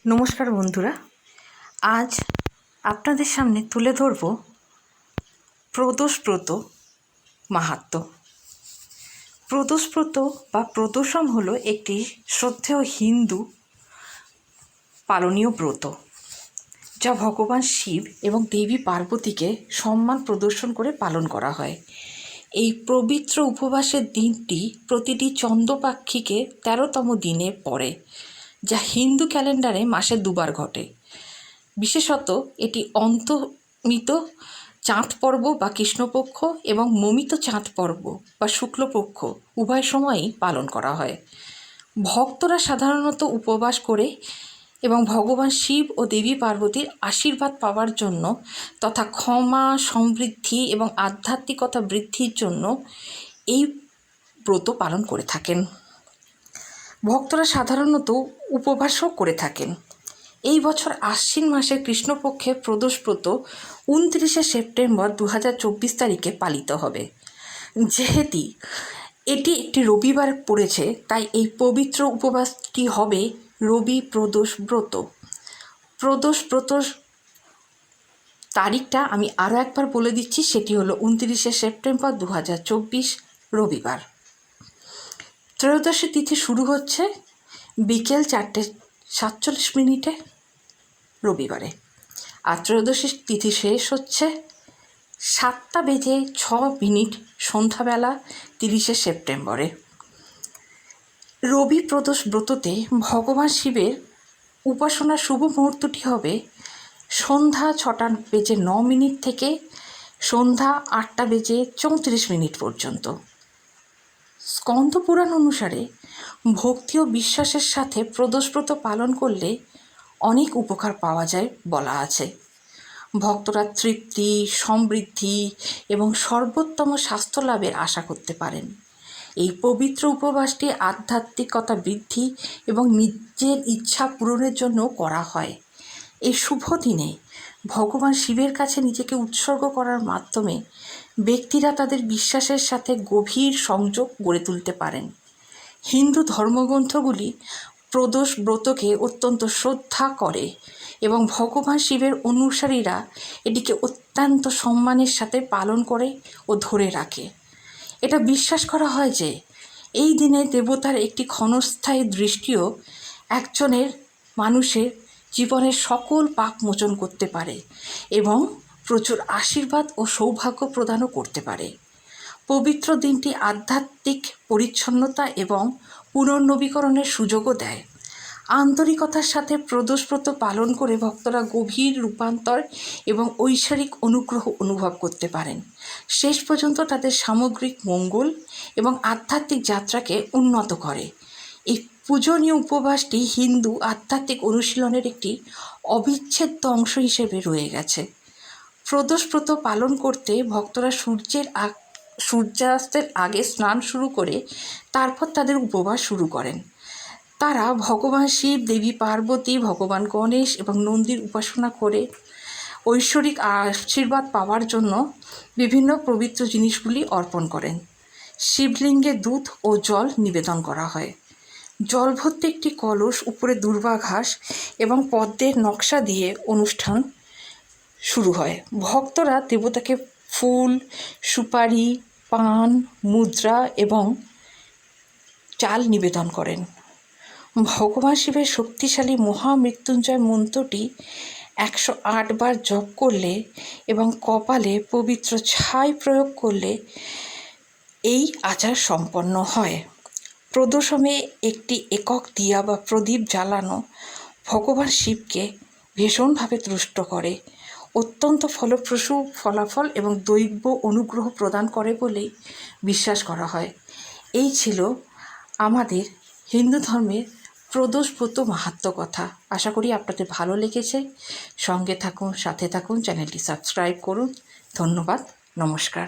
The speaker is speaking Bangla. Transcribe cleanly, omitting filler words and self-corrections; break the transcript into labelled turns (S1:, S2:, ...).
S1: নমস্কার বন্ধুরা, আজ আপনাদের সামনে তুলে ধরব প্রদোষব্রত মাহাত্ম্য। প্রদোষব্রত বা প্রদোষম হলো একটি শ্রদ্ধেয় হিন্দু পালনীয় ব্রত, যা ভগবান শিব এবং দেবী পার্বতীকে সম্মান প্রদর্শন করে পালন করা হয়। এই পবিত্র উপবাসের দিনটি প্রতিটি চন্দ্রপাক্ষিকে ১৩তম দিনে পড়ে, যা হিন্দু ক্যালেন্ডারে মাসে দুবার ঘটে। বিশেষত এটি অন্তমিত চাঁদ পর্ব বা কৃষ্ণপক্ষ এবং মমিত চাঁদ পর্ব বা শুক্লপক্ষ উভয় সময়ই পালন করা হয়। ভক্তরা সাধারণত উপবাস করে এবং ভগবান শিব ও দেবী পার্বতীর আশীর্বাদ পাওয়ার জন্য তথা ক্ষমা, সমৃদ্ধি এবং আধ্যাত্মিকতা বৃদ্ধির জন্য এই ব্রত পালন করে থাকেন। ভক্তরা সাধারণত উপবাসও করে থাকেন। এই বছর আশ্বিন মাসের কৃষ্ণপক্ষে প্রদোষব্রত ২৯শে সেপ্টেম্বর ২০২৪ তারিখে পালিত হবে। যেহেতু এটি একটি রবিবার পড়েছে, তাই এই পবিত্র উপবাসটি হবে রবি প্রদোষব্রত। প্রদোষব্রতর তারিখটা আমি আরও একবার বলে দিচ্ছি, সেটি হলো ২৯শে সেপ্টেম্বর ২০২৪ রবিবার। ত্রয়োদশী তিথি শুরু হচ্ছে বিকেল ৪:৪৭ রবিবারে, আর ত্রয়োদশী তিথি শেষ হচ্ছে ৭:০৬ সন্ধ্যাবেলা ৩০শে সেপ্টেম্বরে। রবি প্রদোষ ব্রততে ভগবান শিবের উপাসনার শুভ মুহূর্তটি হবে সন্ধ্যা ৬:০৯ থেকে সন্ধ্যা ৮:৩৪ পর্যন্ত। স্কন্দ পুরাণ অনুসারে ভক্তি ও বিশ্বাসের সাথে প্রদোষব্রত পালন করলে অনেক উপকার পাওয়া যায় বলা আছে। ভক্তরা তৃপ্তি, সমৃদ্ধি এবং সর্বোত্তম স্বাস্থ্য লাভের আশা করতে পারেন। এই পবিত্র উপবাসটি আধ্যাত্মিকতা বৃদ্ধি এবং নিজের ইচ্ছা পূরণের জন্য করা হয়। এই শুভ দিনে ভগবান শিবের কাছে নিজেকে উৎসর্গ করার মাধ্যমে ব্যক্তিরা তাদের বিশ্বাসের সাথে গভীর সংযোগ গড়ে তুলতে পারেন। হিন্দু ধর্মগ্রন্থগুলি প্রদোষ ব্রতকে অত্যন্ত শ্রদ্ধা করে এবং ভগবান শিবের অনুসারীরা এটিকে অত্যন্ত সম্মানের সাথে পালন করে ও ধরে রাখে। এটা বিশ্বাস করা হয় যে এই দিনে দেবতার একটি ক্ষণস্থায়ী দৃষ্টিও একজনের মানুষের জীবনের সকল পাপ মোচন করতে পারে এবং প্রচুর আশীর্বাদ ও সৌভাগ্য প্রদানও করতে পারে। পবিত্র দিনটি আধ্যাত্মিক পরিচ্ছন্নতা এবং পুনর্নবীকরণের সুযোগও দেয়। আন্তরিকতার সাথে প্রদোষব্রত পালন করে ভক্তরা গভীর রূপান্তর এবং ঐশ্বরিক অনুগ্রহ অনুভব করতে পারেন। শেষ পর্যন্ত তাদের সামগ্রিক মঙ্গল এবং আধ্যাত্মিক যাত্রাকে উন্নত করে। এই পূজনীয় উপবাসটি হিন্দু আধ্যাত্মিক অনুশীলনের একটি অবিচ্ছেদ্য অংশ হিসেবে রয়ে গেছে। প্রদোষব্রত পালন করতে ভক্তরা সূর্যাস্তের আগে স্নান শুরু করে তারপর তাদের উপবাস শুরু করেন। তারা ভগবান শিব, দেবী পার্বতী, ভগবান গণেশ এবং নন্দীর উপাসনা করে ঐশ্বরিক আশীর্বাদ পাওয়ার জন্য বিভিন্ন পবিত্র জিনিসগুলি অর্পণ করেন। শিবলিঙ্গে দুধ ও জল নিবেদন করা হয়। জল ভর্তি একটি কলস, উপরে দুর্বা ঘাস এবং পদ্মের নকশা দিয়ে অনুষ্ঠান শুরু হয়। ভক্তরা দেবতাকে ফুল, সুপারি, পান, মুদ্রা এবং চাল নিবেদন করেন। ভগবান শিবের শক্তিশালী মহামৃত্যুঞ্জয় মন্ত্রটি ১০৮ বার জপ করলে এবং কপালে পবিত্র ছাই প্রয়োগ করলে এই আচার সম্পন্ন হয়। প্রদোষমে একটি একক দিয়া বা প্রদীপ জ্বালানো ভগবান শিবকে ভীষণভাবে তুষ্ট করে, অত্যন্ত ফলপ্রসূ ফলাফল এবং দৈব অনুগ্রহ প্রদান করে বলেই বিশ্বাস করা হয়। এই ছিল আমাদের হিন্দু ধর্মের প্রদোষব্রত মাহাত্ম্য কথা। আশা করি আপনাদের ভালো লেগেছে। সঙ্গে থাকুন, সাথে থাকুন, চ্যানেলটি সাবস্ক্রাইব করুন। ধন্যবাদ, নমস্কার।